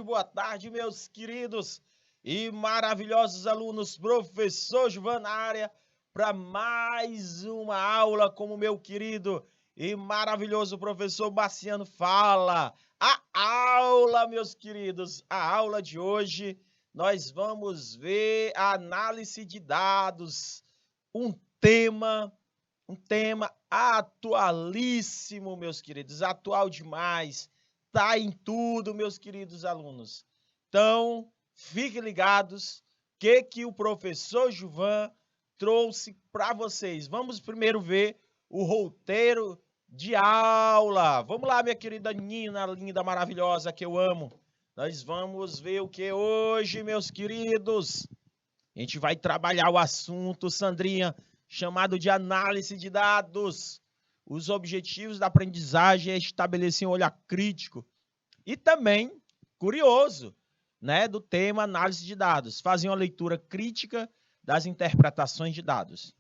boa tarde, meus queridos e maravilhosos alunos. Professor Gilvan na área para mais uma aula com o meu querido e maravilhoso professor Marciano fala. A aula, meus queridos, a aula de hoje nós vamos ver a análise de dados, um tema atualíssimo, meus queridos, atual demais. Tá em tudo, meus queridos alunos. Então, fiquem ligados que o professor Gilvan trouxe para vocês. Vamos primeiro ver o roteiro de aula. Vamos lá, minha querida Nina, linda, maravilhosa, que eu amo. Nós vamos ver o que hoje, meus queridos? A gente vai trabalhar o assunto, Sandrinha, chamado de análise de dados. Os objetivos da aprendizagem é estabelecer um olhar crítico e também curioso, né, do tema análise de dados. Fazer uma leitura crítica das interpretações de dados.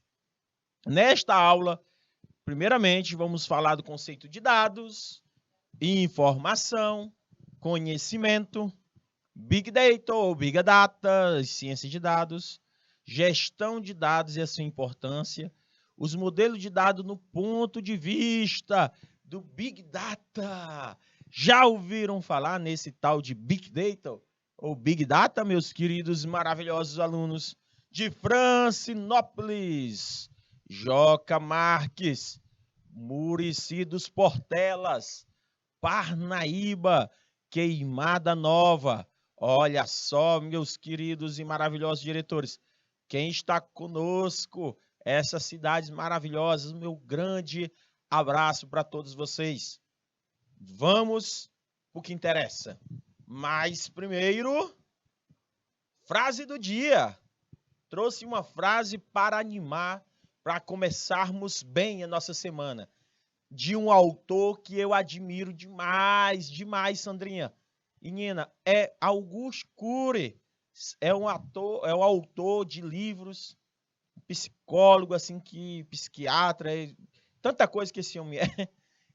Nesta aula, primeiramente, vamos falar do conceito de dados, informação, conhecimento, Big Data ou Big Data, ciência de dados, gestão de dados e a sua importância, os modelos de dados no ponto de vista do Big Data. Já ouviram falar nesse tal de Big Data ou Big Data, meus queridos e maravilhosos alunos de Francinópolis, Joca Marques, Murici dos Portelas, Parnaíba, Queimada Nova. Olha só, meus queridos e maravilhosos diretores, quem está conosco, essas cidades maravilhosas, meu grande abraço para todos vocês. Vamos para o que interessa. Mas primeiro, frase do dia. Trouxe uma frase para animar, para começarmos bem a nossa semana. De um autor que eu admiro demais, Sandrinha. E Nina, é Auguste Cury. É um autor de livros, psicólogo, assim, psiquiatra, tanta coisa que esse homem é.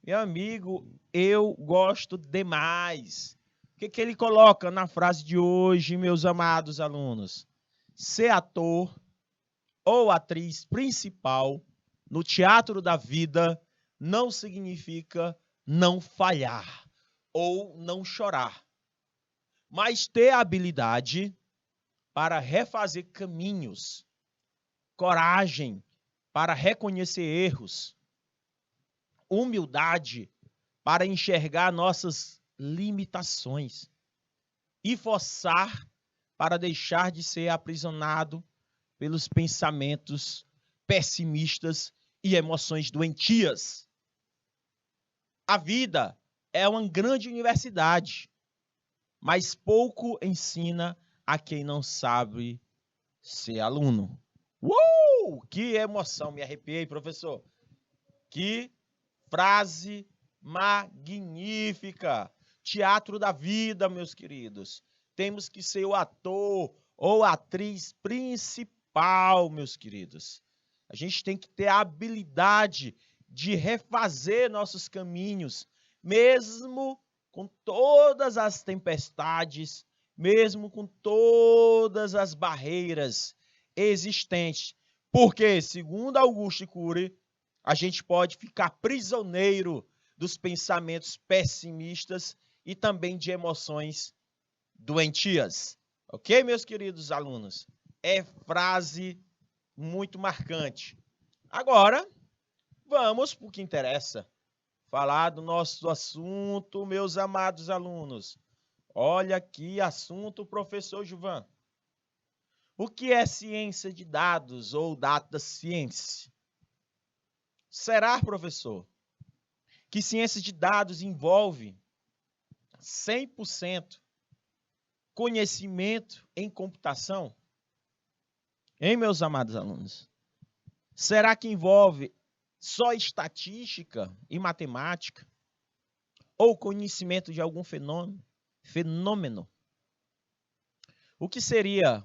Meu amigo, eu gosto demais. O que ele coloca na frase de hoje, meus amados alunos? Ser ator ou atriz principal no teatro da vida não significa não falhar ou não chorar, mas ter a habilidade para refazer caminhos, coragem para reconhecer erros, humildade para enxergar nossas limitações e forçar para deixar de ser aprisionado pelos pensamentos pessimistas e emoções doentias. A vida é uma grande universidade, mas pouco ensina a quem não sabe ser aluno. Que emoção, me arrepiei, professor. Que frase magnífica. Teatro da vida, meus queridos. Temos que ser o ator ou atriz principal, meus queridos. A gente tem que ter a habilidade de refazer nossos caminhos, mesmo com todas as tempestades, mesmo com todas as barreiras existentes. Porque, segundo Auguste Cury, a gente pode ficar prisioneiro dos pensamentos pessimistas e também de emoções doentias. Ok, meus queridos alunos? É frase muito marcante. Agora, vamos para o que interessa. Falar do nosso assunto, meus amados alunos. Olha que assunto, professor Gilvan. O que é ciência de dados ou data science? Será, professor, que ciência de dados envolve 100% conhecimento em computação? Hein, meus amados alunos? Será que envolve só estatística e matemática? Ou conhecimento de algum fenômeno? O que seria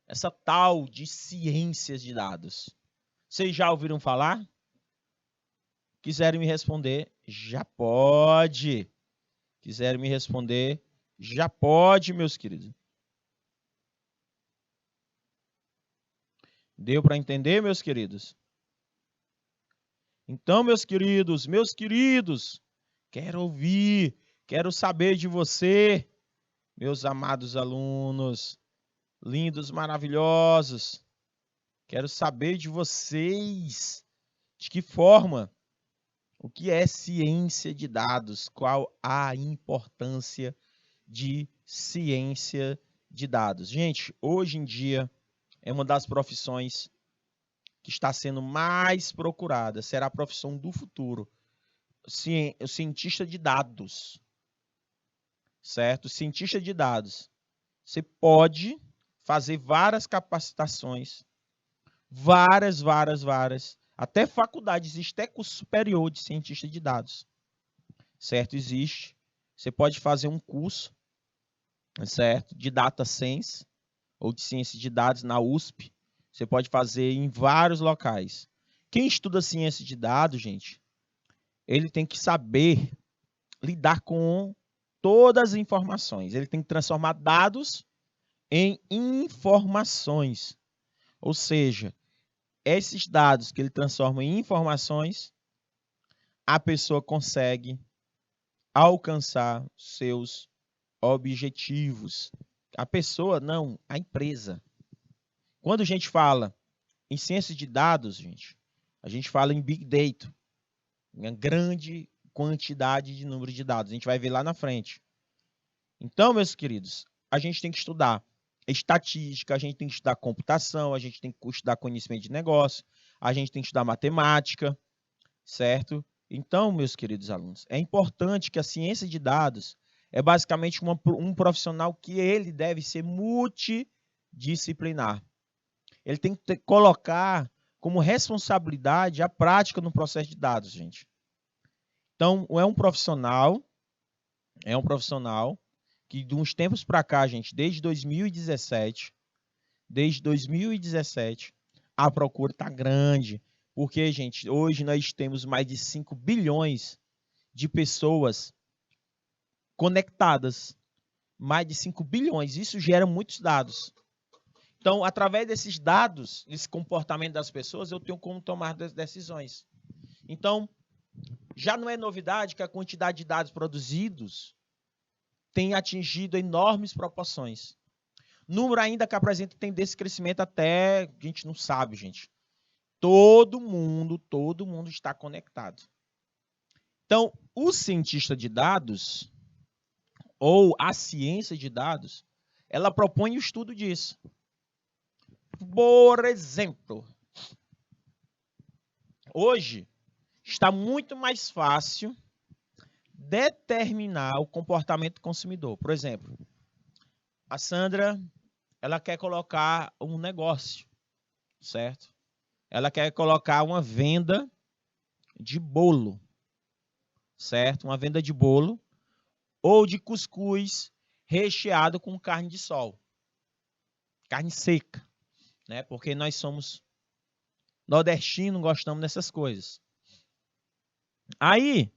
essa tal de ciências de dados? Vocês já ouviram falar? Quiserem me responder, já pode. Quiserem me responder, Já pode, meus queridos. Deu para entender, meus queridos? Então, meus queridos, quero ouvir, quero saber de você, meus amados alunos, lindos, maravilhosos. Quero saber de vocês, de que forma, o que é ciência de dados, qual a importância de ciência de dados. Gente, hoje em dia é uma das profissões que está sendo mais procurada, será a profissão do futuro, o cientista de dados, certo? Cientista de dados. Você pode fazer várias capacitações, várias, até faculdade, existe até curso superior de cientista de dados, certo? Existe. Você pode fazer um curso, certo? De Data Science ou de ciência de dados na USP. Você pode fazer em vários locais. Quem estuda ciência de dados, gente, ele tem que saber lidar com todas as informações. Ele tem que transformar dados em informações. Ou seja, esses dados que ele transforma em informações, a pessoa consegue alcançar seus objetivos. A pessoa, não, a empresa. Quando a gente fala em ciência de dados, gente, a gente fala em Big Data, uma grande quantidade de número de dados. A gente vai ver lá na frente. Então, meus queridos, a gente tem que estudar estatística, a gente tem que estudar computação, a gente tem que estudar conhecimento de negócio, a gente tem que estudar matemática, certo? Então, meus queridos alunos, é importante que a ciência de dados é basicamente um profissional que ele deve ser multidisciplinar. Ele tem que colocar como responsabilidade a prática no processo de dados, gente. Então, é um profissional que de uns tempos para cá, gente, desde 2017, a procura está grande. Porque, gente, hoje nós temos mais de 5 bilhões de pessoas conectadas. Mais de 5 bilhões. Isso gera muitos dados. Então, através desses dados, desse comportamento das pessoas, eu tenho como tomar decisões. Então, já não é novidade que a quantidade de dados produzidos tem atingido enormes proporções. Número ainda que apresenta tendência de crescimento até, a gente não sabe, gente. Todo mundo está conectado. Então, o cientista de dados, ou a ciência de dados, ela propõe o estudo disso. Por exemplo, hoje está muito mais fácil determinar o comportamento do consumidor. Por exemplo, a Sandra, ela quer colocar um negócio, certo? Ela quer colocar uma venda de bolo, certo? Uma venda de bolo ou de cuscuz recheado com carne de sol, carne seca, né? Porque nós somos nordestinos, gostamos dessas coisas. Aí,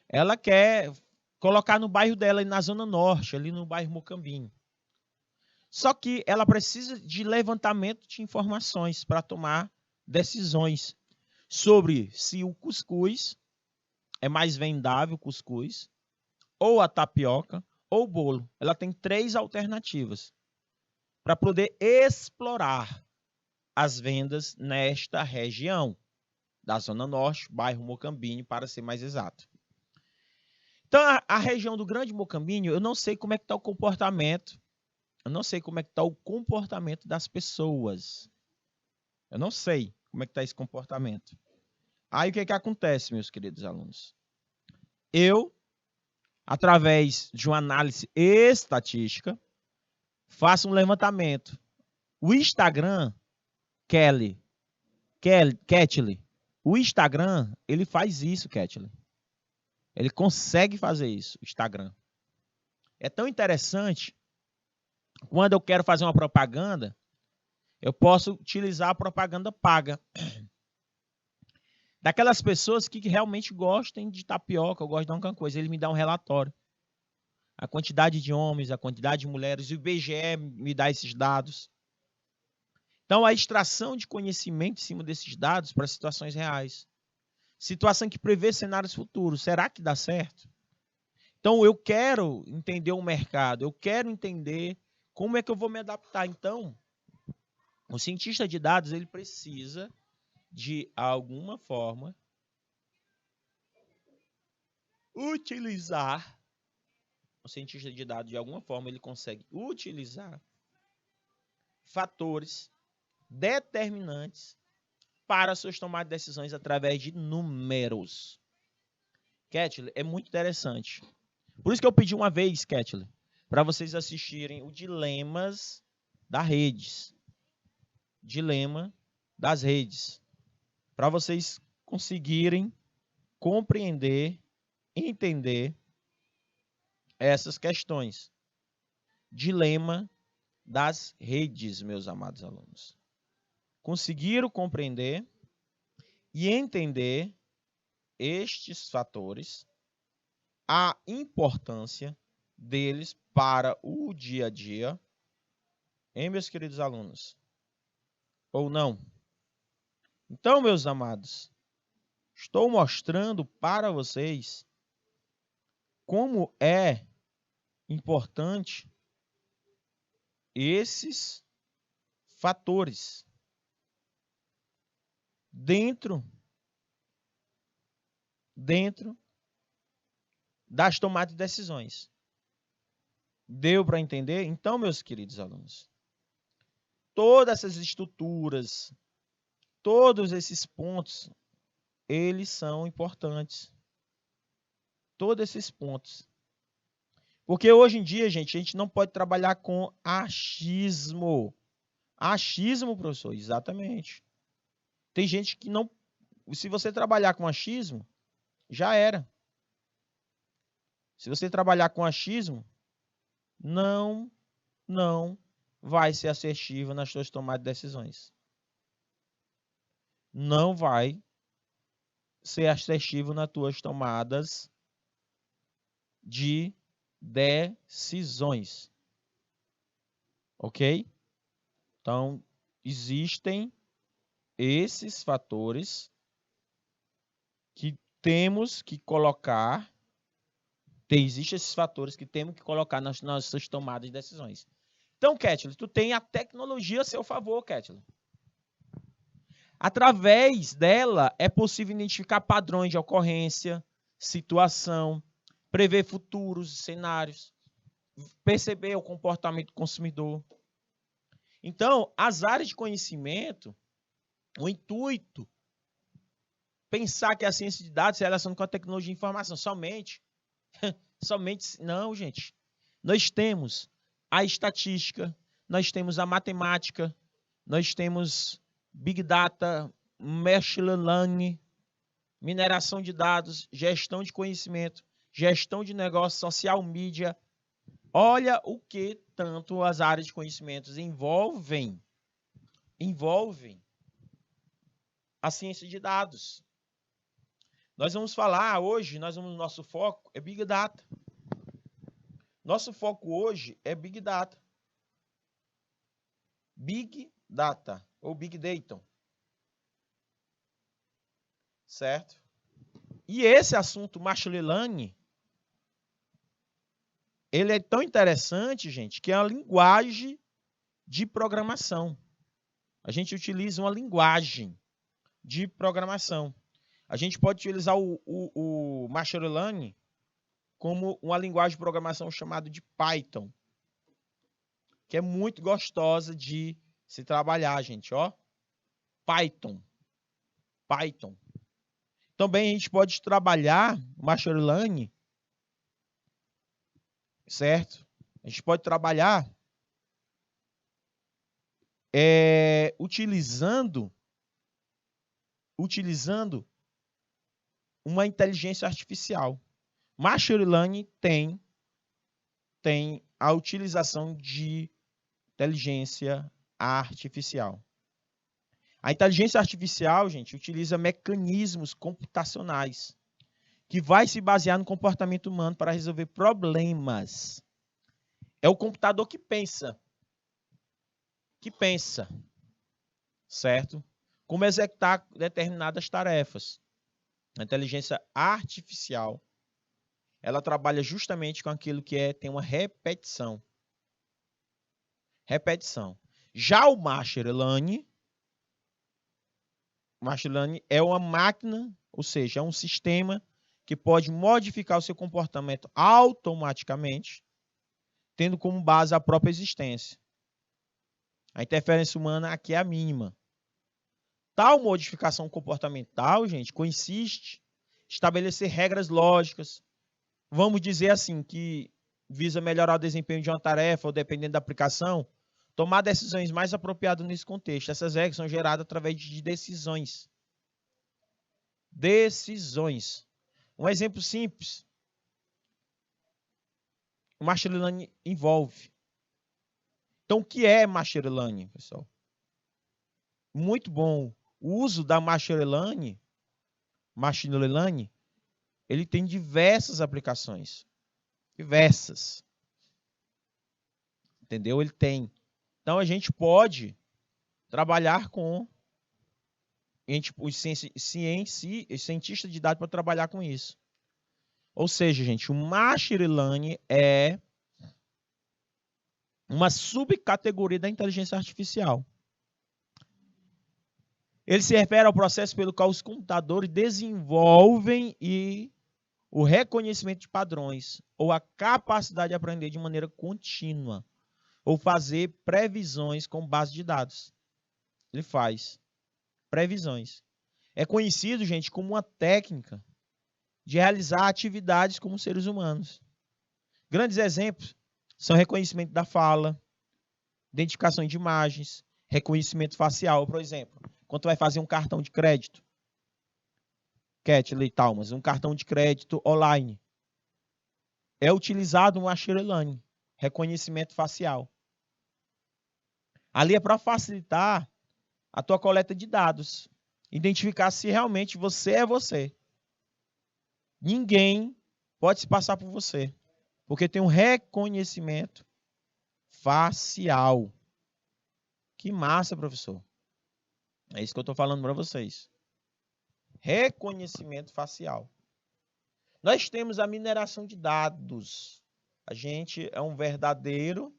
ela quer colocar no bairro dela, na Zona Norte, ali no bairro Mocambinho. Só que ela precisa de levantamento de informações para tomar decisões sobre se o cuscuz é mais vendável, o cuscuz, ou a tapioca, ou o bolo. Ela tem 3 alternativas para poder explorar as vendas nesta região da Zona Norte, bairro Mocambinho, para ser mais exato. Então, a região do Grande Mocambinho, eu não sei como é que está o comportamento. Eu não sei como é que está o comportamento das pessoas. Eu não sei como é que está esse comportamento. Aí, o que é que acontece, meus queridos alunos? Eu, através de uma análise estatística, faço um levantamento. O Instagram, Kathleen, o Instagram, ele faz isso, Kathleen. Ele consegue fazer isso, o Instagram. É tão interessante, quando eu quero fazer uma propaganda, eu posso utilizar a propaganda paga. Daquelas pessoas que realmente gostam de tapioca, ou gostam de alguma coisa, ele me dá um relatório. a quantidade de homens, a quantidade de mulheres, o IBGE me dá esses dados. Então, a extração de conhecimento em cima desses dados para situações reais. Situação que prevê cenários futuros. Será que dá certo? Então, eu quero entender o mercado, eu quero entender como é que eu vou me adaptar. Então, o cientista de dados, ele precisa, de alguma forma, utilizar, o cientista de dados, de alguma forma, ele consegue utilizar fatores determinantes para suas tomadas de decisões através de números. Ketley, é muito interessante. Por isso que eu pedi uma vez, Ketley, para vocês assistirem o Dilemas das Redes. Dilema das Redes. Para vocês conseguirem compreender, entender essas questões. Dilema das redes, meus amados alunos. Conseguiram compreender e entender estes fatores, a importância deles para o dia a dia, hein, meus queridos alunos? Ou não? Então, meus amados, estou mostrando para vocês como é importante esses fatores dentro das tomadas de decisões. Deu para entender? Então, meus queridos alunos, todas essas estruturas, todos esses pontos, eles são importantes. Todos esses pontos. Porque hoje em dia, gente, a gente não pode trabalhar com achismo. Achismo, professor, exatamente. Tem gente que não... Se você trabalhar com achismo, já era. Se você trabalhar com achismo, não vai ser assertivo nas suas tomadas de decisões. Não vai ser assertivo nas tuas tomadas de decisões. Ok? Então, existem esses fatores que temos que colocar. Existem esses fatores que temos que colocar nas nossas tomadas de decisões. Então, Ketley, tu tem a tecnologia a seu favor, Ketley. Através dela, é possível identificar padrões de ocorrência, situação, prever futuros cenários, perceber o comportamento do consumidor. Então, as áreas de conhecimento, o intuito, pensar que a ciência de dados se relaciona com a tecnologia de informação somente, não, gente. Nós temos a estatística, nós temos a matemática, nós temos Big Data, Machine Learning, mineração de dados, gestão de conhecimento, gestão de negócio, social media. Olha o que tanto as áreas de conhecimentos envolvem a ciência de dados. Nós vamos falar hoje, nosso foco é Big Data. Nosso foco hoje é Big Data. Big Data ou Big Data. Certo? E esse assunto Machine Learning, ele é tão interessante, gente, que é uma linguagem de programação. A gente utiliza uma linguagem de programação. A gente pode utilizar o Machine Learning como uma linguagem de programação chamada de Python, que é muito gostosa de se trabalhar, gente, ó. Python. Também a gente pode trabalhar Machine Learning, certo? A gente pode trabalhar utilizando uma inteligência artificial. Machine Learning tem a utilização de inteligência artificial. A inteligência artificial, gente, utiliza mecanismos computacionais que vai se basear no comportamento humano para resolver problemas. É o computador que pensa. Certo? Como executar determinadas tarefas. A inteligência artificial, ela trabalha justamente com aquilo que tem uma repetição. Já o Machine Learning é uma máquina, ou seja, é um sistema que pode modificar o seu comportamento automaticamente, tendo como base a própria existência. A interferência humana aqui é a mínima. Tal modificação comportamental, gente, consiste em estabelecer regras lógicas. Vamos dizer assim, que visa melhorar o desempenho de uma tarefa, ou dependendo da aplicação, tomar decisões mais apropriadas nesse contexto. Essas regras são geradas através de decisões. Um exemplo simples. O Machine Learning envolve. Então, o que é Machine Learning, pessoal? Muito bom. O uso da Machine Learning, ele tem diversas aplicações. Diversas. Entendeu? Ele tem. Então, a gente pode trabalhar com os cientistas de dados para trabalhar com isso. Ou seja, gente, o Machine Learning é uma subcategoria da inteligência artificial. Ele se refere ao processo pelo qual os computadores desenvolvem o reconhecimento de padrões, ou a capacidade de aprender de maneira contínua, ou fazer previsões com base de dados. Ele faz previsões. É conhecido, gente, como uma técnica de realizar atividades como seres humanos. Grandes exemplos são reconhecimento da fala, identificação de imagens, reconhecimento facial, por exemplo. Quando tu vai fazer um cartão de crédito, um cartão de crédito online, é utilizado um Machine Learning, reconhecimento facial. Ali é para facilitar a tua coleta de dados, identificar se realmente você é você. Ninguém pode se passar por você, porque tem um reconhecimento facial. Que massa, professor. É isso que eu estou falando para vocês. Reconhecimento facial. Nós temos a mineração de dados. A gente é um verdadeiro...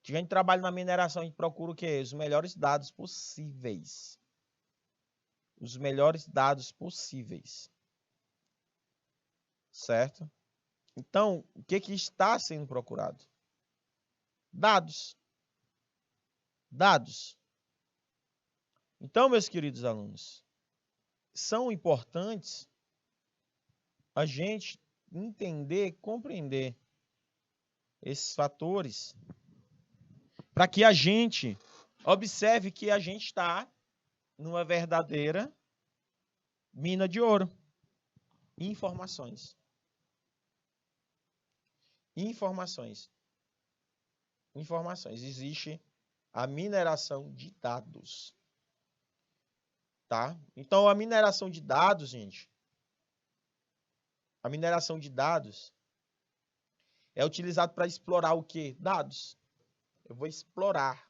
A gente trabalha na mineração, a gente procura o quê? Os melhores dados possíveis. Os melhores dados possíveis. Certo? Então, o que está sendo procurado? Dados. Então, meus queridos alunos, são importantes a gente entender, compreender esses fatores para que a gente observe que a gente está numa verdadeira mina de ouro. Informações. Existe a mineração de dados. Tá? Então, a mineração de dados, gente, é utilizado para explorar o quê? Dados. Eu vou explorar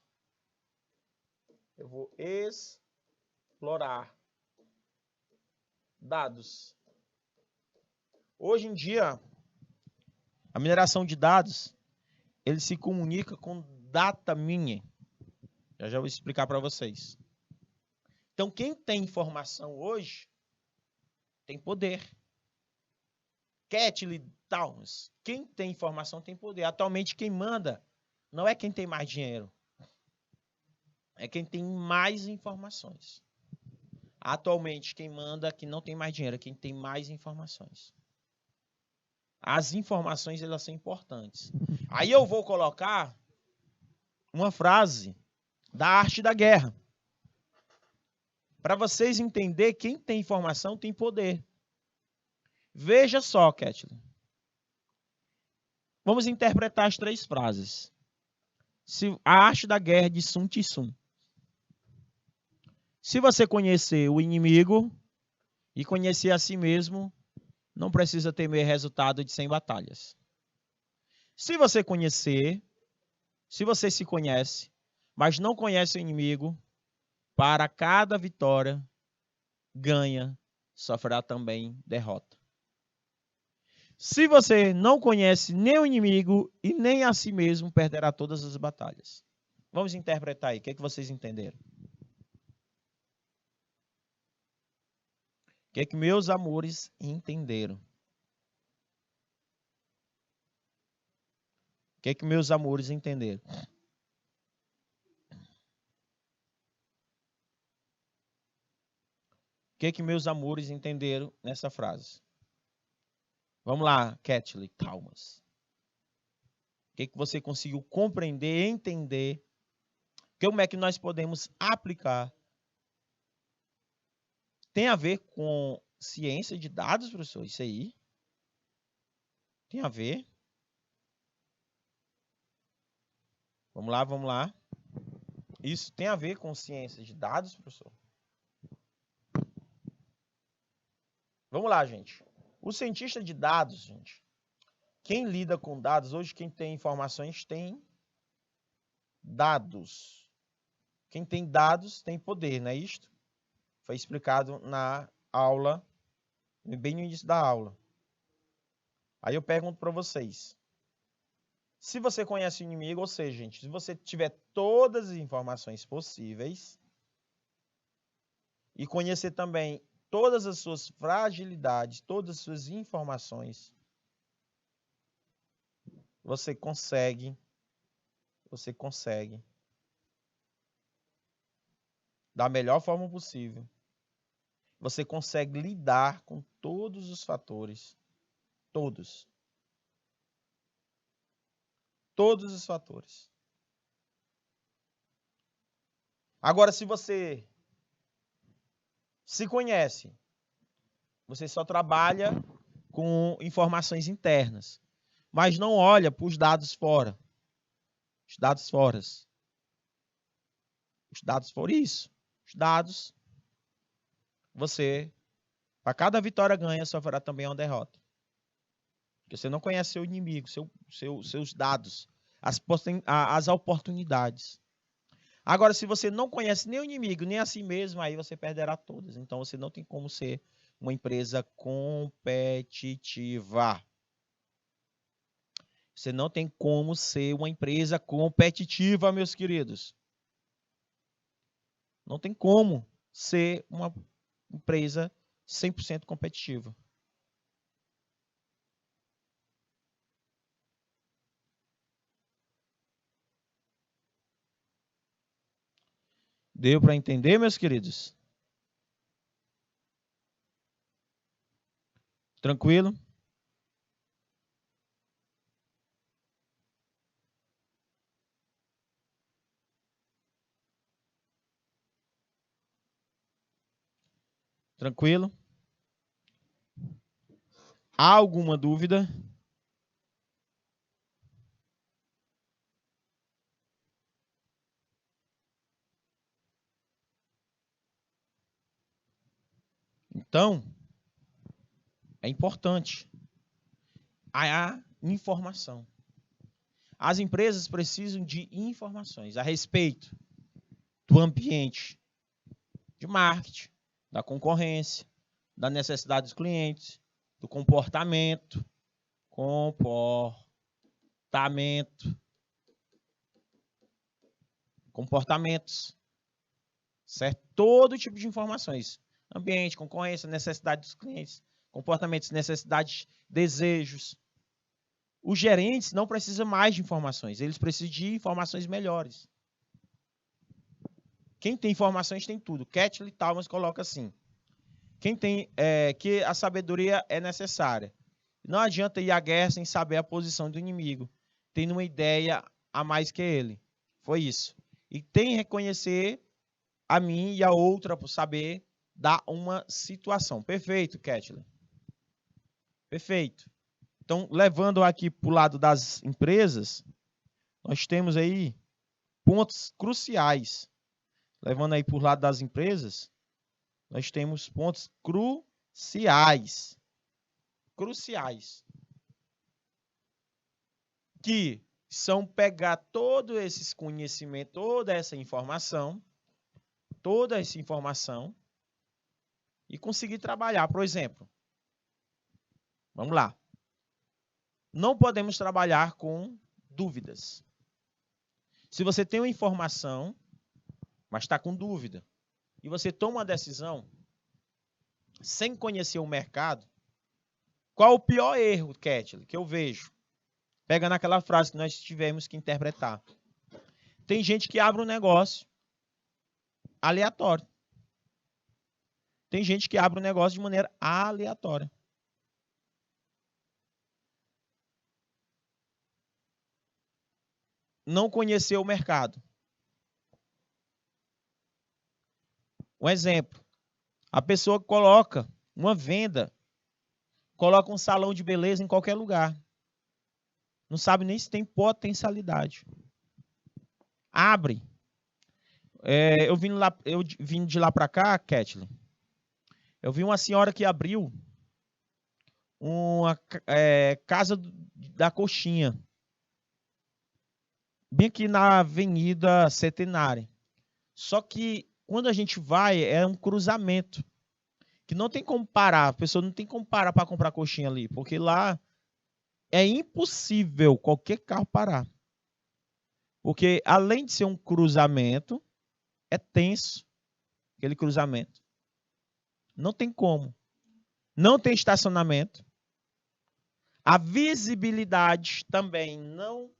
dados. Hoje em dia, a mineração de dados, ele se comunica com data mining. Já vou explicar para vocês. Então, quem tem informação hoje tem poder. Catley Towns, quem tem informação tem poder. Atualmente, quem manda não é quem tem mais dinheiro. É quem tem mais informações. Atualmente, quem manda, que não tem mais dinheiro, é quem tem mais informações. As informações, elas são importantes. Aí eu vou colocar uma frase da Arte da Guerra. Para vocês entenderem, quem tem informação tem poder. Veja só, Kathleen. Vamos interpretar as 3 frases. A Arte da Guerra de Sun Tzu. Se você conhecer o inimigo e conhecer a si mesmo, não precisa temer resultado de 100 batalhas. Se você conhecer, se você se conhece, mas não conhece o inimigo, para cada vitória, ganha, sofrerá também derrota. Se você não conhece nem o inimigo e nem a si mesmo, perderá todas as batalhas. Vamos interpretar aí. O que é que vocês entenderam? O que é que meus amores entenderam? O que é que meus amores entenderam? O que é que meus amores entenderam nessa frase? Vamos lá, Kathleen Thomas. O que é que você conseguiu compreender, entender? Como é que nós podemos aplicar? Tem a ver com ciência de dados, professor? Isso aí? Tem a ver? Vamos lá, vamos lá. Isso tem a ver com ciência de dados, professor? Vamos lá, gente. O cientista de dados, gente, quem lida com dados, hoje quem tem informações tem dados. Quem tem dados tem poder, não é isto? Foi explicado na aula, bem no início da aula. Aí eu pergunto para vocês. Se você conhece o inimigo, ou seja, gente, se você tiver todas as informações possíveis e conhecer também todas as suas fragilidades, todas as suas informações, você consegue da melhor forma possível. Você consegue lidar com todos os fatores, todos os fatores. Agora, se você se conhece, você só trabalha com informações internas, mas não olha para os dados fora. Os dados fora. Os dados fora, isso. Os dados, você, para cada vitória ganha, sofrerá também uma derrota. Porque você não conhece seu inimigo, seus dados, as oportunidades. Agora, se você não conhece nem o inimigo, nem a si mesmo, aí você perderá todas. Então, você não tem como ser uma empresa competitiva. Você não tem como ser uma empresa competitiva, meus queridos. Não tem como ser uma empresa 100% competitiva. Deu para entender, meus queridos? Tranquilo? Tranquilo? Há alguma dúvida? Então, é importante a informação. As empresas precisam de informações a respeito do ambiente de marketing, da concorrência, da necessidade dos clientes, do comportamentos, certo? Todo tipo de informações. Ambiente, concorrência, necessidade dos clientes, comportamentos, necessidades, desejos. Os gerentes não precisam mais de informações, eles precisam de informações melhores. Quem tem informações tem tudo. Kathleen Thomas coloca assim. Quem tem que a sabedoria é necessária. Não adianta ir à guerra sem saber a posição do inimigo, tendo uma ideia a mais que ele. Foi isso. E tem que reconhecer a mim e a outra para saber dar uma situação. Perfeito, Kathleen. Perfeito. Então, levando aqui para o lado das empresas, nós temos aí pontos cruciais. Levando aí para o lado das empresas, nós temos pontos cruciais. cruciais, que são pegar todo esses conhecimentos, toda essa informação e conseguir trabalhar. Por exemplo, vamos lá. Não podemos trabalhar com dúvidas. Se você tem uma informação, mas está com dúvida, e você toma uma decisão sem conhecer o mercado, qual o pior erro, Ketley, que eu vejo? Pega naquela frase que nós tivemos que interpretar. Tem gente que abre um negócio aleatório. Tem gente que abre um negócio de maneira aleatória. Não conheceu o mercado. Um exemplo. A pessoa coloca uma venda, coloca um salão de beleza em qualquer lugar. Não sabe nem se tem potencialidade. Abre. Eu vim de lá para cá, Ketley. Eu vi uma senhora que abriu uma casa da coxinha. Bem aqui na Avenida Centenária. Só que quando a gente vai, é um cruzamento. Que não tem como parar. A pessoa não tem como parar para comprar coxinha ali. Porque lá é impossível qualquer carro parar. Porque além de ser um cruzamento, é tenso aquele cruzamento. Não tem como. Não tem estacionamento. A visibilidade também não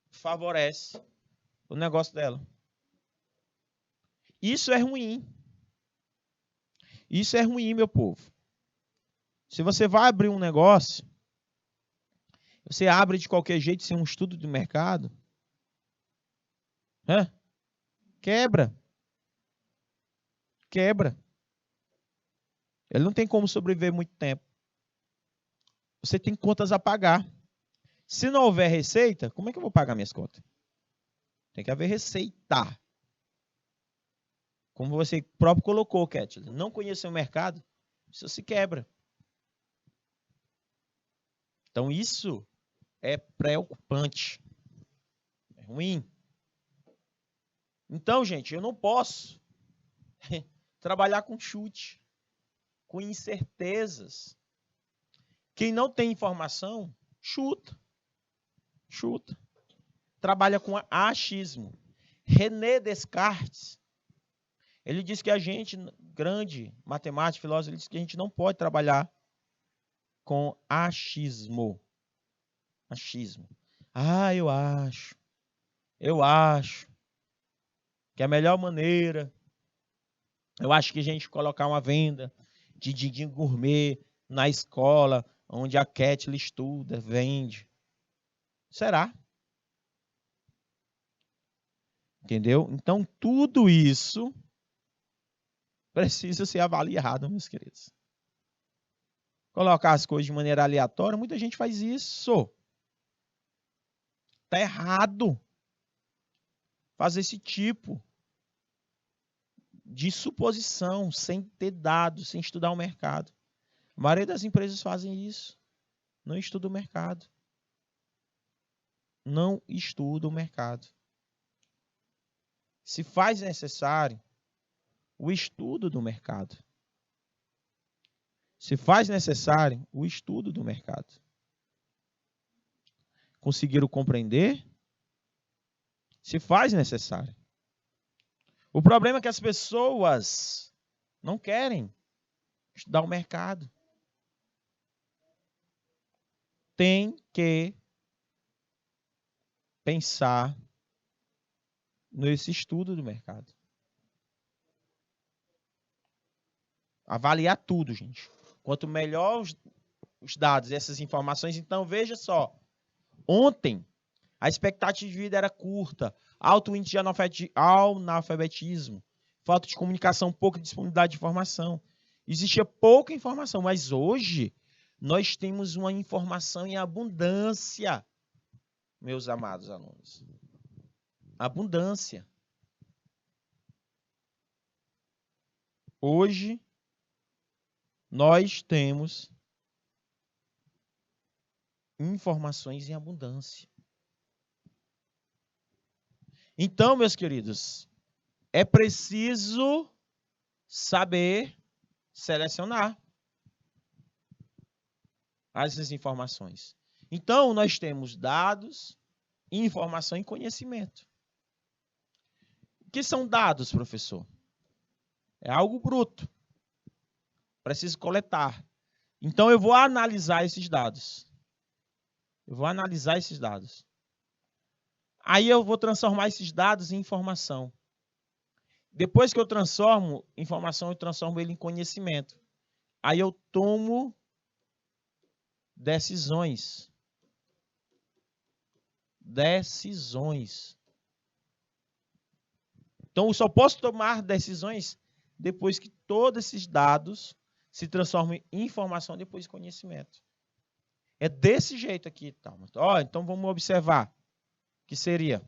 favorece o negócio dela. Isso é ruim. Isso é ruim, meu povo. Se você vai abrir um negócio, você abre de qualquer jeito sem um estudo de mercado, quebra. Quebra. Ele não tem como sobreviver muito tempo. Você tem contas a pagar. Se não houver receita, como é que eu vou pagar minhas contas? Tem que haver receita. Como você próprio colocou, Ketley. Não conhecer o mercado, isso se quebra. Então isso é preocupante. É ruim. Então, gente, eu não posso trabalhar com chute, com incertezas. Quem não tem informação, chuta. Chuta. Trabalha com achismo. René Descartes, ele diz que a gente, grande matemático, filósofo, ele diz que a gente não pode trabalhar com achismo. Achismo. Eu acho. Eu acho que a melhor maneira, eu acho que a gente colocar uma venda de din-din gourmet na escola, onde a Ketley estuda, vende. Será? Entendeu? Então, tudo isso precisa ser avaliado, meus queridos. Colocar as coisas de maneira aleatória, muita gente faz isso. Está errado fazer esse tipo de suposição sem ter dados, sem estudar o mercado. A maioria das empresas fazem isso. Não estuda o mercado. Não estuda o mercado. Se faz necessário o estudo do mercado. Se faz necessário o estudo do mercado. Conseguiram compreender? Se faz necessário. O problema é que as pessoas não querem estudar o mercado. Tem que pensar nesse estudo do mercado. Avaliar tudo, gente. Quanto melhor os dados, essas informações, então veja só. Ontem, a expectativa de vida era curta, alto índice de analfabetismo, falta de comunicação, pouca disponibilidade de informação. Existia pouca informação, mas hoje nós temos uma informação em abundância, meus amados alunos. Abundância. Hoje, nós temos informações em abundância. Então, meus queridos, é preciso saber selecionar essas informações. Então, nós temos dados, informação e conhecimento. O que são dados, professor? É algo bruto. Preciso coletar. Então, eu vou analisar esses dados. Aí eu vou transformar esses dados em informação. Depois que eu transformo informação, eu transformo ele em conhecimento. Aí eu tomo decisões. Então, eu só posso tomar decisões depois que todos esses dados se transformam em informação, depois em conhecimento. É desse jeito aqui. Tá? Então, vamos observar. Que seria?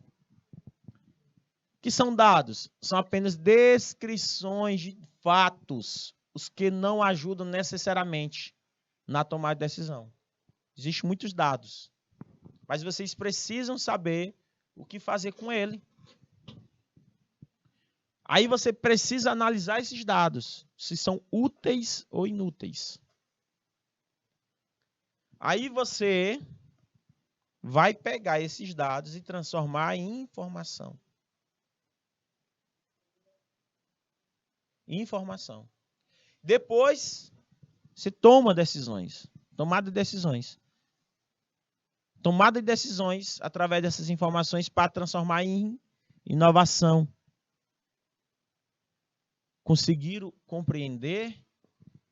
Que são dados? São apenas descrições de fatos, os que não ajudam necessariamente na tomada de decisão. Existem muitos dados, mas vocês precisam saber o que fazer com ele. Aí você precisa analisar esses dados, se são úteis ou inúteis. Aí você vai pegar esses dados e transformar em informação. Depois, você toma decisões. Tomada de decisões através dessas informações para transformar em inovação. Conseguiram compreender,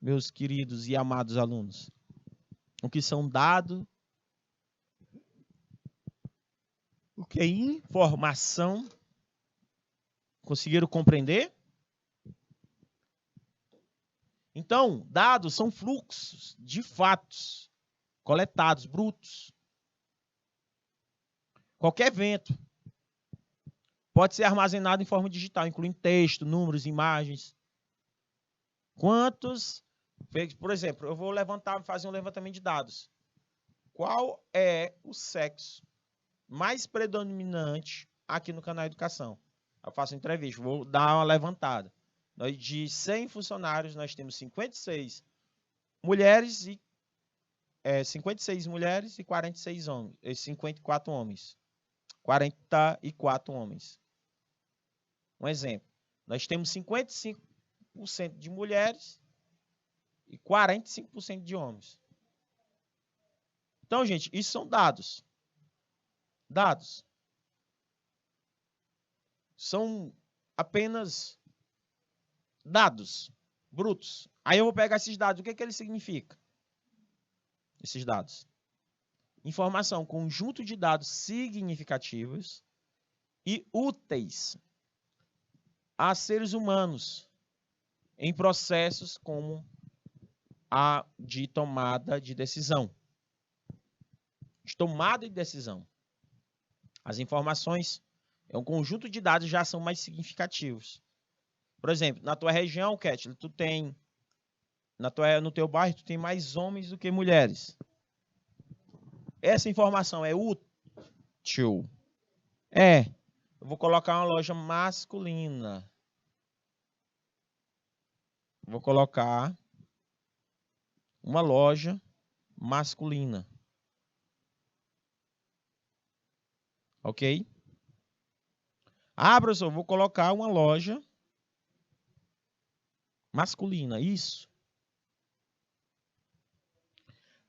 meus queridos e amados alunos, o que são dados, o que é informação? Conseguiram compreender? Então, dados são fluxos de fatos coletados, brutos. Qualquer evento pode ser armazenado em forma digital, incluindo texto, números, imagens. Por exemplo, eu vou fazer um levantamento de dados. Qual é o sexo mais predominante aqui no canal Educação? Eu faço entrevista, vou dar uma levantada. De 100 funcionários, nós temos 56 mulheres e 46 homens, 54 homens. 44 homens. Um exemplo. Nós temos 55% de mulheres e 45% de homens. Então, gente, isso são dados. Dados. São apenas dados brutos. Aí eu vou pegar esses dados. O que eles significam? Esses dados. Informação, conjunto de dados significativos e úteis a seres humanos em processos como a de tomada de decisão. As informações é um conjunto de dados já são mais significativos. Por exemplo, na tua região, Ketley, no teu bairro, tu tem mais homens do que mulheres. Essa informação é útil? Eu vou colocar uma loja masculina. Vou colocar uma loja masculina. Ok? Professor, vou colocar uma loja masculina. Isso.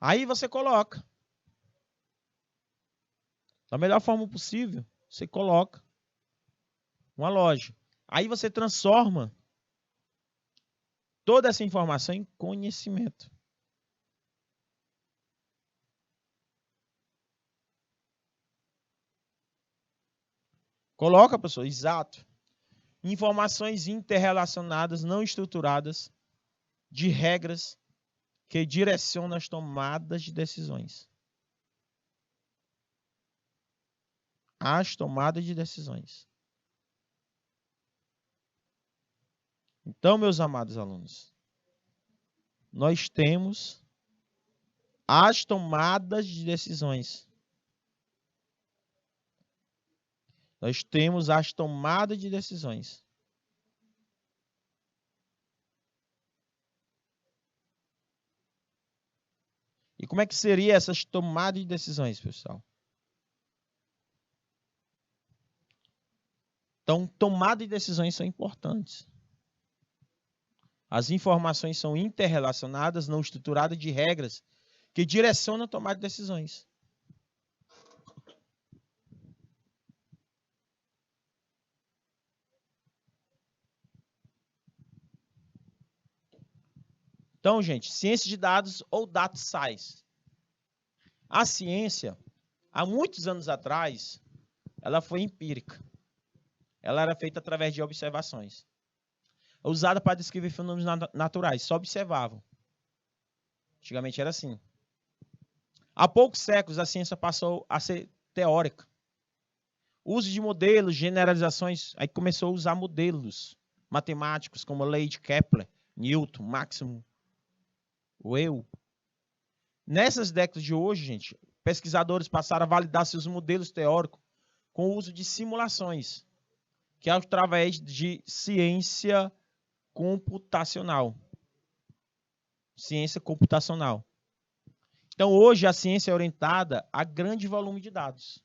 Aí você coloca. Da melhor forma possível, você coloca uma loja. Aí você transforma toda essa informação em conhecimento. Coloca, professor, exato. Informações interrelacionadas, não estruturadas, de regras que direcionam as tomadas de decisões. As tomadas de decisões. Então, meus amados alunos, nós temos as tomadas de decisões. Nós temos as tomadas de decisões. E como é que seria essas tomadas de decisões, pessoal? Então, tomadas de decisões são importantes. As informações são interrelacionadas, não estruturadas de regras que direcionam a tomada de decisões. Então, gente, ciência de dados ou data science. A ciência, há muitos anos atrás, ela foi empírica. Ela era feita através de observações. Usada para descrever fenômenos naturais, só observavam. Antigamente era assim. Há poucos séculos, a ciência passou a ser teórica. O uso de modelos, generalizações, aí começou a usar modelos matemáticos, como a lei de Kepler, Newton, Maximum, Weyl. Nessas décadas de hoje, gente, pesquisadores passaram a validar seus modelos teóricos com o uso de simulações, que é através de ciência computacional. Ciência computacional. Então, hoje, a ciência é orientada a grande volume de dados.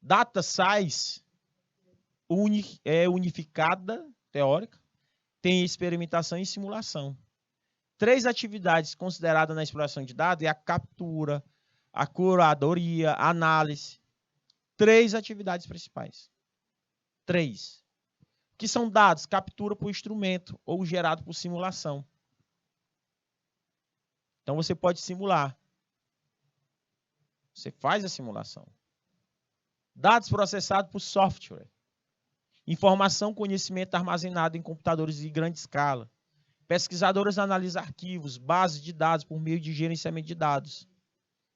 Data science é unificada, teórica, tem experimentação e simulação. 3 atividades consideradas na exploração de dados é a captura, a curadoria, a análise. 3 atividades principais. 3. Que são dados captura por instrumento ou gerado por simulação. Então, você pode simular. Você faz a simulação. Dados processados por software. Informação, conhecimento armazenado em computadores de grande escala. Pesquisadores analisam arquivos, bases de dados por meio de gerenciamento de dados.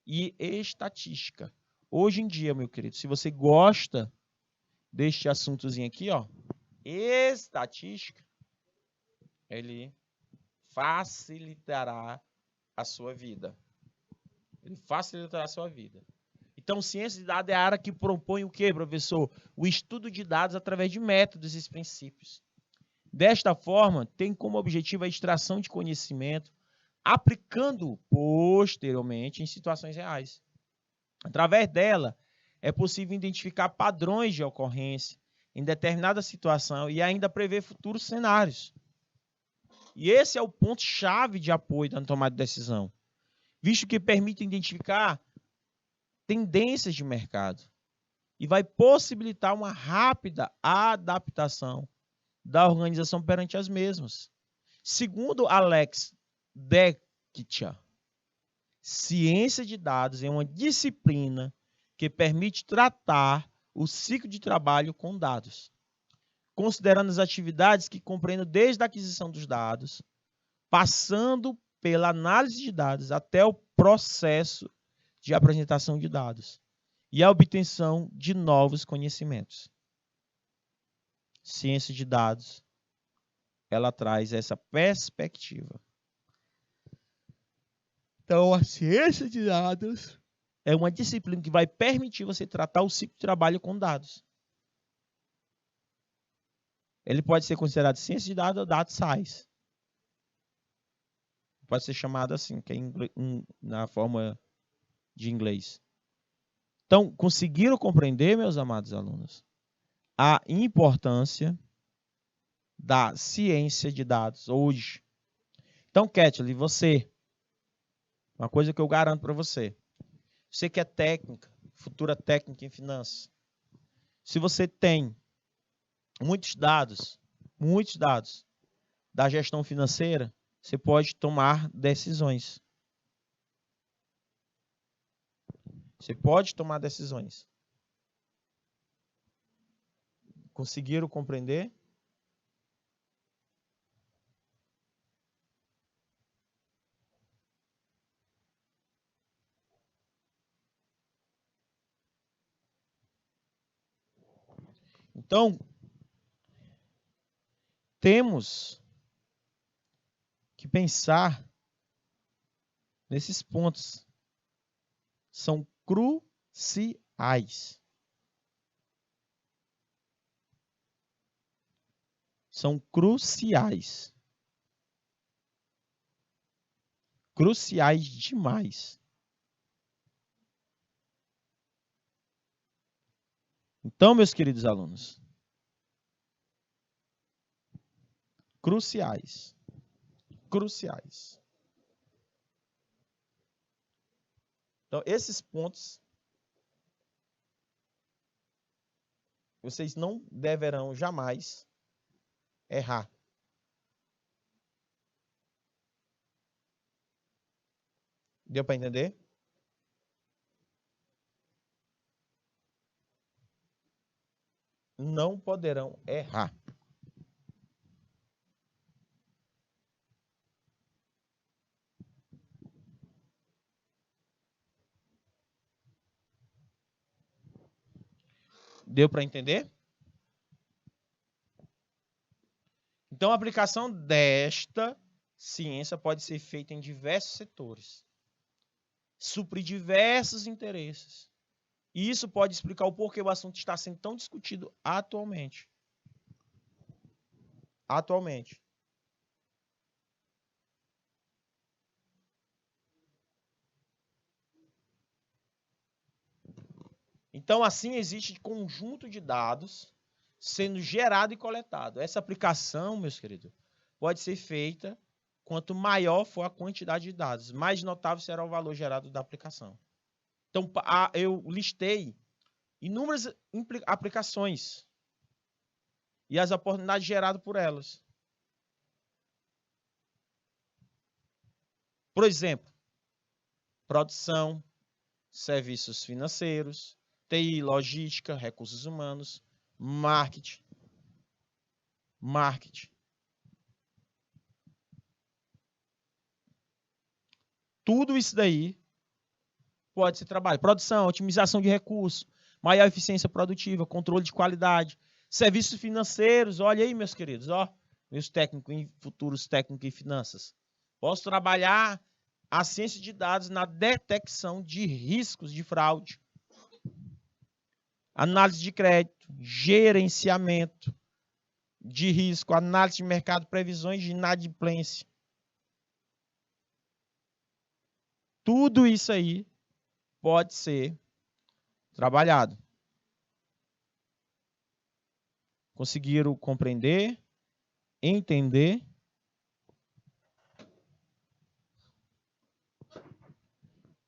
E estatística. Hoje em dia, meu querido, se você gosta deste assuntozinho aqui, ó, estatística, ele facilitará a sua vida. Ele facilitará a sua vida. Então, ciência de dados é a área que propõe o quê, professor? O estudo de dados através de métodos e princípios. Desta forma, tem como objetivo a extração de conhecimento, aplicando posteriormente em situações reais. Através dela, é possível identificar padrões de ocorrência em determinada situação e ainda prever futuros cenários. E esse é o ponto-chave de apoio da tomada de decisão, visto que permite identificar tendências de mercado e vai possibilitar uma rápida adaptação da organização perante as mesmas. Segundo Alex Dektia, ciência de dados é uma disciplina que permite tratar o ciclo de trabalho com dados, considerando as atividades que compreendem desde a aquisição dos dados, passando pela análise de dados até o processo de apresentação de dados e a obtenção de novos conhecimentos. Ciência de dados, ela traz essa perspectiva. Então, a ciência de dados é uma disciplina que vai permitir você tratar o ciclo de trabalho com dados. Ele pode ser considerado ciência de dados ou data science. Pode ser chamado assim, que é na forma de inglês. Então, conseguiram compreender, meus amados alunos, a importância da ciência de dados hoje? Então, Kathleen, você, uma coisa que eu garanto para você, você que é técnica, futura técnica em finanças, se você tem muitos dados da gestão financeira, você pode tomar decisões. Você pode tomar decisões. Conseguiram compreender? Então, temos que pensar nesses pontos são cruciais. São cruciais. Cruciais demais. Então, meus queridos alunos, cruciais. Cruciais. Então, esses pontos vocês não deverão jamais errar. Deu para entender? Não poderão errar. Deu para entender? Então, a aplicação desta ciência pode ser feita em diversos setores, suprir diversos interesses. E isso pode explicar o porquê o assunto está sendo tão discutido atualmente. Então, assim, existe conjunto de dados sendo gerado e coletado. Essa aplicação, meus queridos, pode ser feita quanto maior for a quantidade de dados, mais notável será o valor gerado da aplicação. Então, eu listei inúmeras aplicações e as oportunidades geradas por elas. Por exemplo, produção, serviços financeiros, TI, logística, recursos humanos, marketing. Tudo isso daí pode ser trabalho. Produção, otimização de recursos, maior eficiência produtiva, controle de qualidade, serviços financeiros. Olha aí, meus queridos, ó, meus técnicos e futuros técnicos em finanças. Posso trabalhar a ciência de dados na detecção de riscos de fraude, análise de crédito, gerenciamento de risco, análise de mercado, previsões de inadimplência. Tudo isso aí pode ser trabalhado. Conseguiram compreender, entender?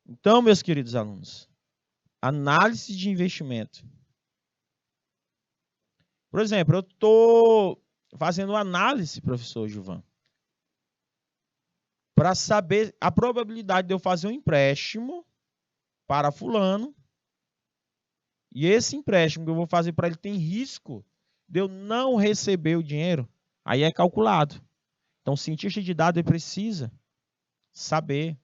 Então, meus queridos alunos, análise de investimento. Por exemplo, eu estou fazendo análise, professor Gilvan, para saber a probabilidade de eu fazer um empréstimo para fulano, e esse empréstimo que eu vou fazer para ele tem risco de eu não receber o dinheiro, aí é calculado. Então, o cientista de dados ele precisa saber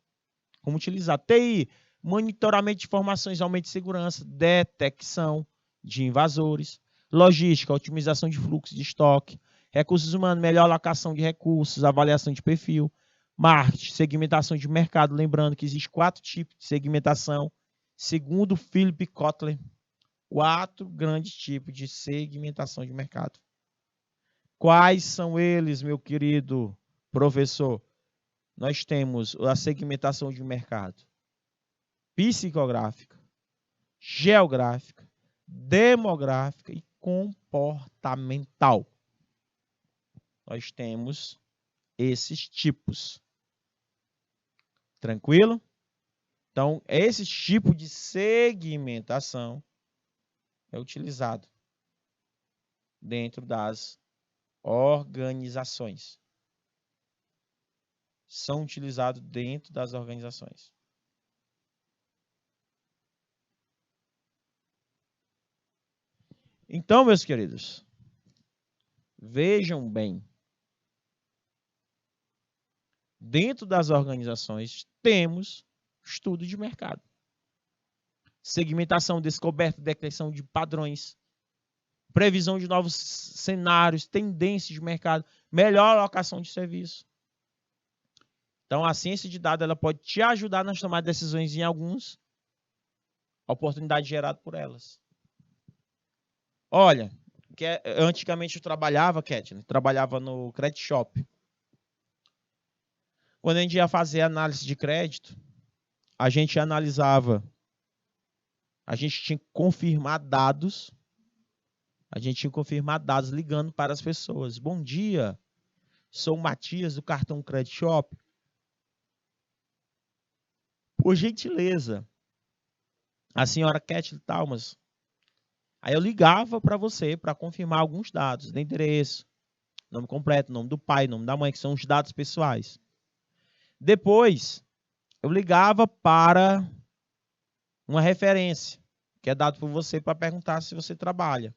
como utilizar. TI, monitoramento de informações, aumento de segurança, detecção de invasores, logística, otimização de fluxo de estoque, recursos humanos, melhor alocação de recursos, avaliação de perfil, marketing, segmentação de mercado. Lembrando que existem 4 tipos de segmentação, segundo Philip Kotler. 4 grandes tipos de segmentação de mercado. Quais são eles, meu querido professor? Nós temos a segmentação de mercado psicográfica, geográfica, demográfica e comportamental. Nós temos esses tipos. Tranquilo? Então, esse tipo de segmentação é utilizado dentro das organizações. São utilizados dentro das organizações. Então, meus queridos, vejam bem. Dentro das organizações, temos estudo de mercado. Segmentação, descoberta, detecção de padrões, previsão de novos cenários, tendências de mercado, melhor alocação de serviço. Então, a ciência de dados ela pode te ajudar nas tomadas de decisões em algumas oportunidades geradas por elas. Olha, antigamente eu trabalhava, Kathleen, trabalhava no Credit Shop. Quando a gente ia fazer análise de crédito, a gente analisava, a gente tinha que confirmar dados, ligando para as pessoas. Bom dia, sou o Matias do cartão Credit Shop. Por gentileza, a senhora Kathleen Talmas. Aí eu ligava para você para confirmar alguns dados, de endereço, nome completo, nome do pai, nome da mãe, que são os dados pessoais. Depois, eu ligava para uma referência, que é dado por você para perguntar se você trabalha.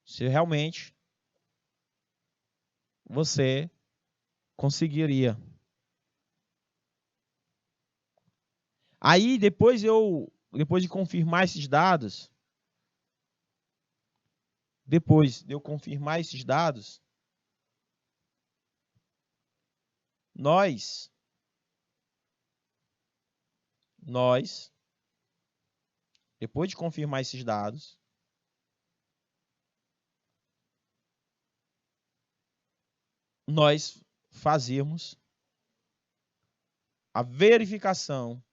Se realmente você conseguiria. Aí, depois de confirmar esses dados, nós, depois de confirmar esses dados, nós fazíamos a verificação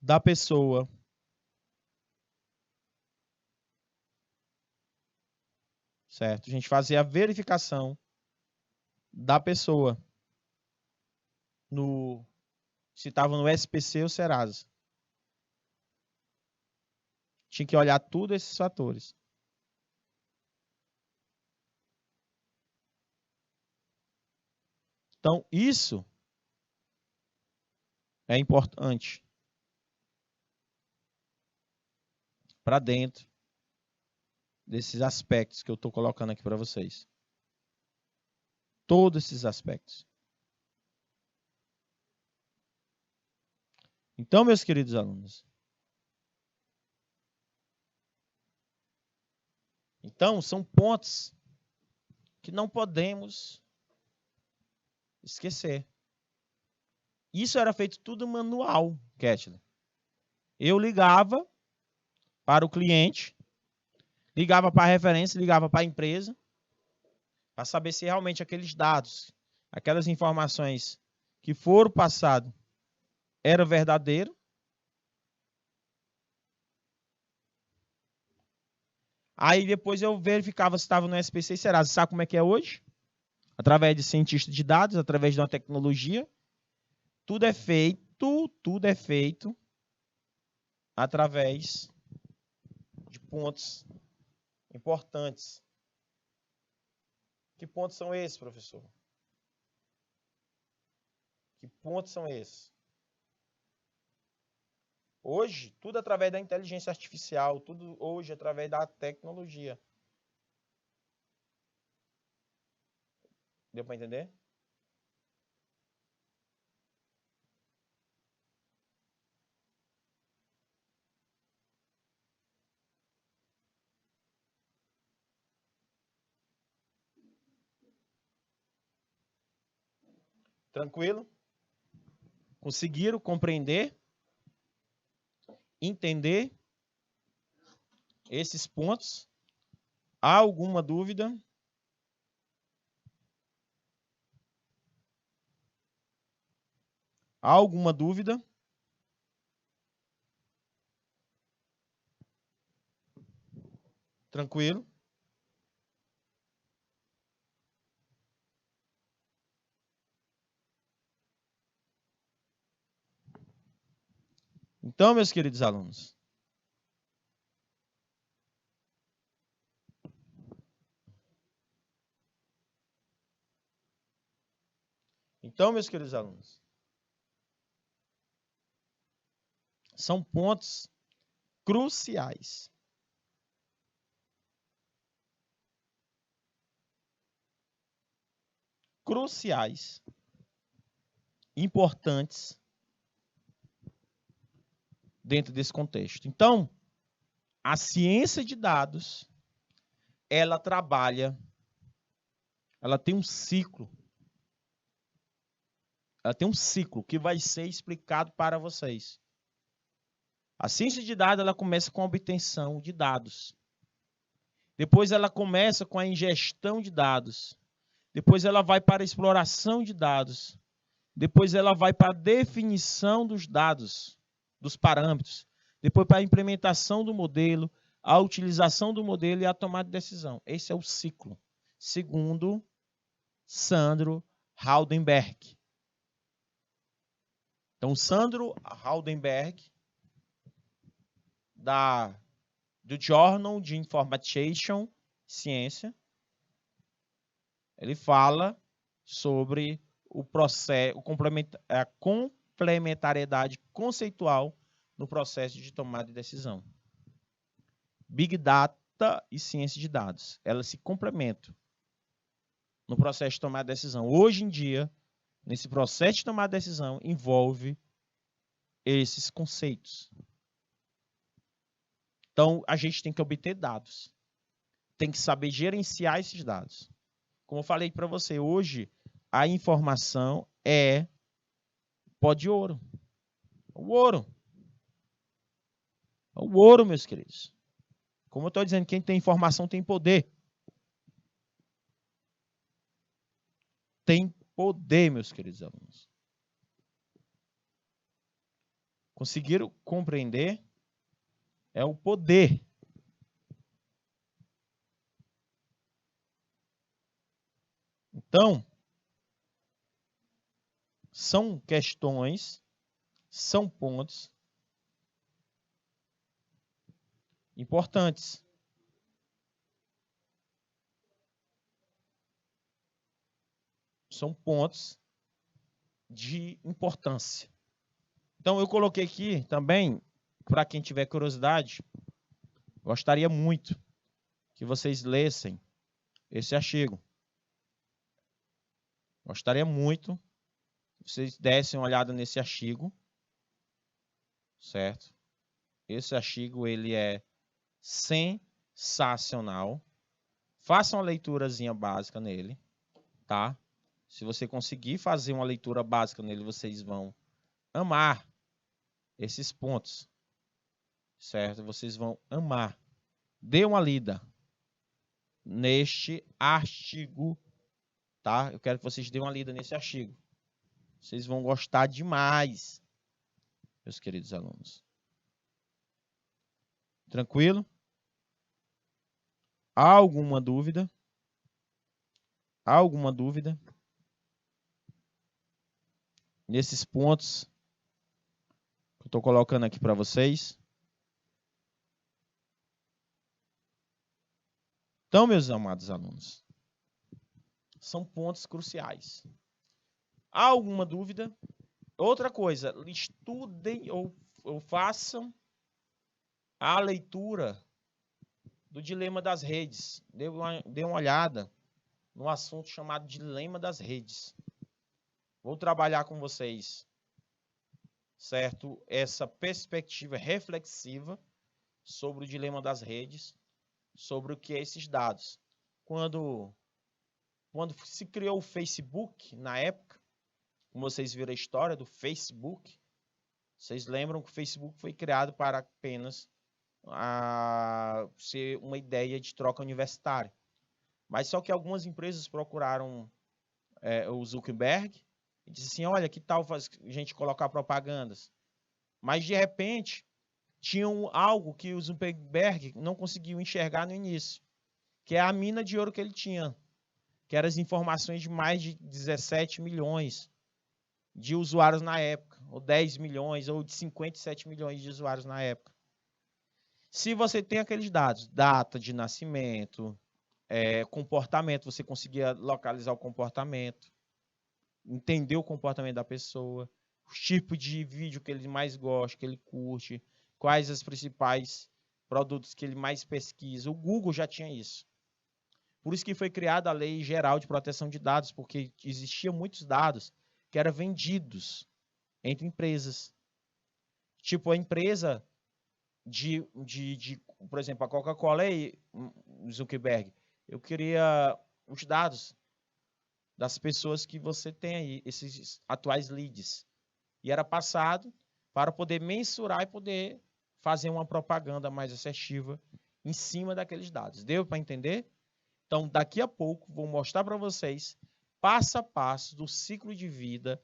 da pessoa certo? A gente fazia a verificação da pessoa se estava no SPC ou Serasa. Tinha que olhar tudo esses fatores. Então, isso é importante para dentro desses aspectos que eu estou colocando aqui para vocês. Todos esses aspectos. Então, meus queridos alunos, são pontos que não podemos esquecer. Isso era feito tudo manual, Kathleen. Eu ligava para o cliente, ligava para a referência, ligava para a empresa, para saber se realmente aqueles dados, aquelas informações que foram passadas eram verdadeiros. Aí depois eu verificava se estava no SPC e Serasa. Sabe como é que é hoje? Através de cientistas de dados, através de uma tecnologia. Tudo é feito através de pontos importantes. Que pontos são esses, professor? Que pontos são esses? Hoje, tudo através da inteligência artificial, tudo hoje através da tecnologia. Deu para entender? Tranquilo? Conseguiram compreender? Entender esses pontos? Há alguma dúvida? Há alguma dúvida? Tranquilo? Então, meus queridos alunos, são pontos cruciais. Cruciais importantes dentro desse contexto. Então, a ciência de dados, ela trabalha, ela tem um ciclo. Ela tem um ciclo que vai ser explicado para vocês. A ciência de dados, ela começa com a obtenção de dados. Depois ela começa com a ingestão de dados. Depois ela vai para a exploração de dados. Depois ela vai para a definição dos dados, dos parâmetros. Depois para a implementação do modelo, a utilização do modelo e a tomada de decisão. Esse é o ciclo, segundo Sandro Haudenberg. Então, Sandro Haudenberg, do Journal de Information Ciência, ele fala sobre o processo, a complementariedade conceitual no processo de tomada de decisão. Big Data e ciência de dados, elas se complementam no processo de tomada de decisão. Hoje em dia, nesse processo de tomada de decisão, envolve esses conceitos. Então, a gente tem que obter dados. Tem que saber gerenciar esses dados. Como eu falei para você, hoje, a informação é pó de ouro. O ouro. O ouro, meus queridos. Como eu estou dizendo, quem tem informação tem poder. Tem poder, meus queridos alunos. Conseguiram compreender? É o poder. Então, são questões, são pontos importantes. São pontos de importância. Então, eu coloquei aqui também, para quem tiver curiosidade, gostaria muito que vocês lessem esse artigo. Gostaria muito que vocês dessem uma olhada nesse artigo, certo? Esse artigo, ele é sensacional. Façam uma leiturazinha básica nele, tá? Se você conseguir fazer uma leitura básica nele, vocês vão amar esses pontos, certo? Vocês vão amar. Dê uma lida neste artigo, tá? Eu quero que vocês dêem uma lida nesse artigo. Vocês vão gostar demais, meus queridos alunos. Tranquilo? Há alguma dúvida? Há alguma dúvida? Nesses pontos que eu estou colocando aqui para vocês. Então, meus amados alunos, são pontos cruciais. Há alguma dúvida? Outra coisa, estudem ou façam a leitura do dilema das redes. Dê uma olhada no assunto chamado dilema das redes. Vou trabalhar com vocês, certo? Essa perspectiva reflexiva sobre o dilema das redes, sobre o que é esses dados. Quando se criou o Facebook, na época, como vocês viram a história do Facebook, vocês lembram que o Facebook foi criado para apenas ser uma ideia de troca universitária. Mas só que algumas empresas procuraram o Zuckerberg e disse assim, olha, que tal a gente colocar propagandas? Mas, de repente, tinham algo que o Zuckerberg não conseguiu enxergar no início, que é a mina de ouro que ele tinha, que eram as informações de mais de 17 milhões de usuários na época, ou 10 milhões, ou de 57 milhões de usuários na época. Se você tem aqueles dados, data de nascimento, comportamento, você conseguia localizar o comportamento, entender o comportamento da pessoa, o tipo de vídeo que ele mais gosta, que ele curte, quais os principais produtos que ele mais pesquisa. O Google já tinha isso. Por isso que foi criada a Lei Geral de Proteção de Dados, porque existiam muitos dados que eram vendidos entre empresas. Tipo, a empresa por exemplo, a Coca-Cola e Zuckerberg, eu queria os dados das pessoas que você tem aí, esses atuais leads. E era passado para poder mensurar e poder fazer uma propaganda mais assertiva em cima daqueles dados. Deu para entender? Então, daqui a pouco, vou mostrar para vocês passo a passo do ciclo de vida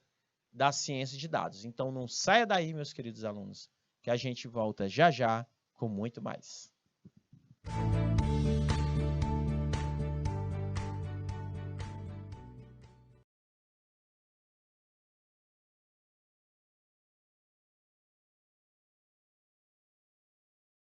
da ciência de dados. Então, não saia daí, meus queridos alunos, que a gente volta já já com muito mais.